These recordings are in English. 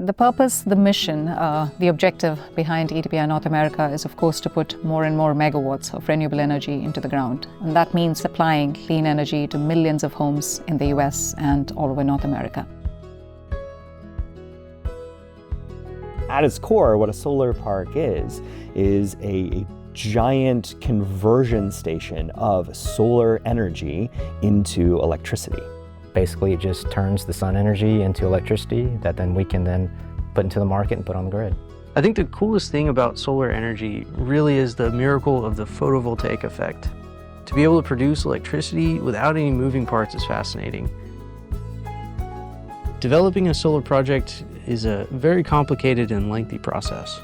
The purpose, the mission, the objective behind EDPR North America is of course to put more and more megawatts of renewable energy into the ground. And that means supplying clean energy to millions of homes in the US and all over North America. At its core, what a solar park is a giant conversion station of solar energy into electricity. Basically, it just turns the sun energy into electricity that then we can then put into the market and put on the grid. I think the coolest thing about solar energy really is the miracle of the photovoltaic effect. To be able to produce electricity without any moving parts is fascinating. Developing a solar project is a very complicated and lengthy process.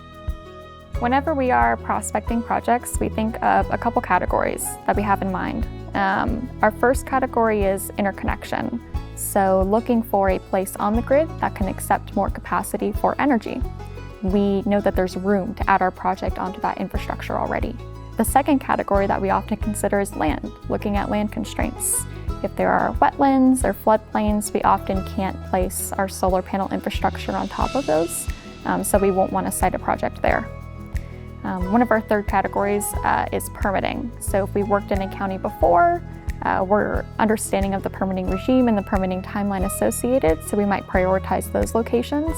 Whenever we are prospecting projects, we think of a couple categories that we have in mind. Our first category is interconnection. So looking for a place on the grid that can accept more capacity for energy. We know that there's room to add our project onto that infrastructure already. The second category that we often consider is land, looking at land constraints. If there are wetlands or floodplains, we often can't place our solar panel infrastructure on top of those, so we won't want to site a project there. One of our third categories is permitting. So if we worked in a county before, we're understanding of the permitting regime and the permitting timeline associated, so we might prioritize those locations.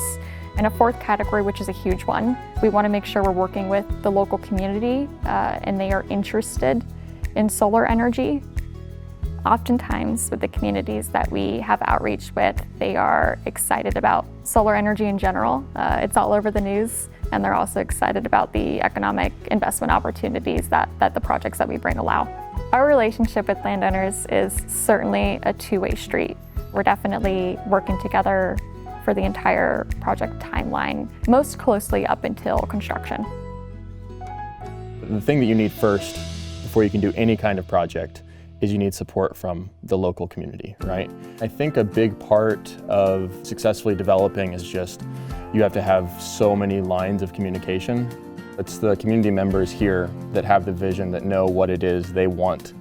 And a fourth category, which is a huge one, we want to make sure we're working with the local community and they are interested in solar energy. Oftentimes with the communities that we have outreach with, they are excited about solar energy in general. It's all over the news, and they're also excited about the economic investment opportunities that the projects that we bring allow. Our relationship with landowners is certainly a two-way street. We're definitely working together for the entire project timeline, most closely up until construction. The thing that you need first before you can do any kind of project is you need support from the local community, right? I think a big part of successfully developing is just you have to have so many lines of communication. It's the community members here that have the vision, that know what it is they want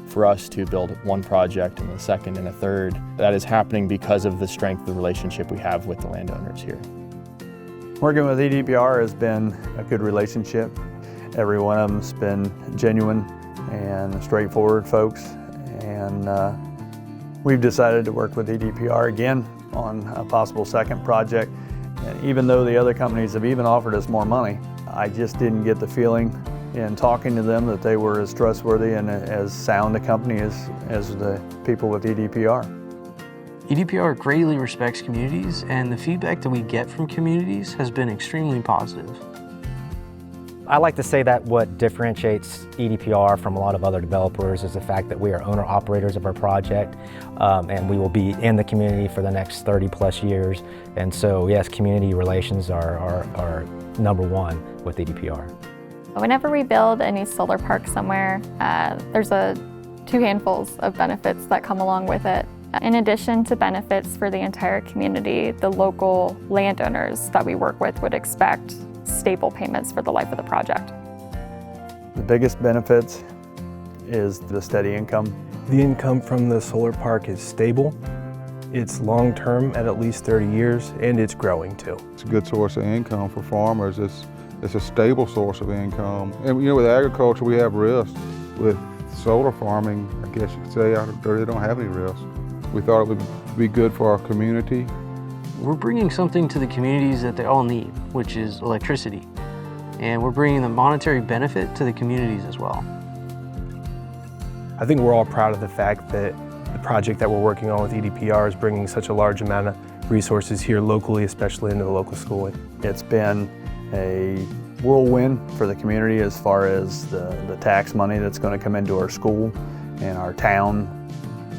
for us to build one project and a second and a third. That is happening because of the strength of the relationship we have with the landowners here. Working with EDPR has been a good relationship. Every one of them's been genuine and straightforward folks, and we've decided to work with EDPR again on a possible second project. And even though the other companies have even offered us more money, I just didn't get the feeling in talking to them that they were as trustworthy and as sound a company as the people with EDPR. EDPR greatly respects communities, and the feedback that we get from communities has been extremely positive. I like to say that what differentiates EDPR from a lot of other developers is the fact that we are owner-operators of our project, and we will be in the community for the next 30+ years. And so, yes, community relations are number one with EDPR. Whenever we build a new solar park somewhere, there's two handfuls of benefits that come along with it. In addition to benefits for the entire community, the local landowners that we work with would expect stable payments for the life of the project. The biggest benefits is the steady income. The income from the solar park is stable. It's long-term at least 30 years, and it's growing too. It's a good source of income for farmers. It's a stable source of income. And you know, with agriculture we have risk. With solar farming, I guess you could say, they don't have any risk. We thought it would be good for our community. We're bringing something to the communities that they all need, which is electricity. And we're bringing the monetary benefit to the communities as well. I think we're all proud of the fact that the project that we're working on with EDPR is bringing such a large amount of resources here locally, especially into the local schooling. It's been a whirlwind for the community as far as the tax money that's going to come into our school and our town.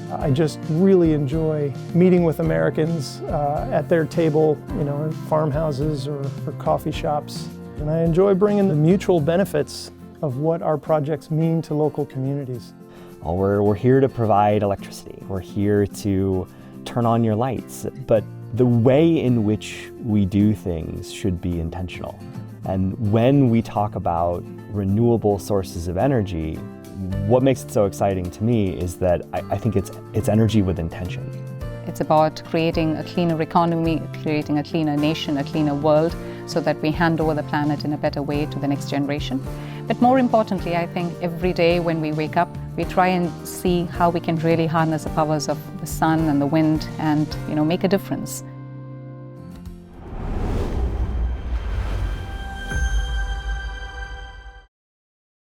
I just really enjoy meeting with Americans at their table, you know, in farmhouses or coffee shops. And I enjoy bringing the mutual benefits of what our projects mean to local communities. Well, we're here to provide electricity. We're here to turn on your lights. But the way in which we do things should be intentional. And when we talk about renewable sources of energy, what makes it so exciting to me is that I think it's energy with intention. It's about creating a cleaner economy, creating a cleaner nation, a cleaner world, so that we hand over the planet in a better way to the next generation. But more importantly, I think every day when we wake up, we try and see how we can really harness the powers of the sun and the wind and, make a difference.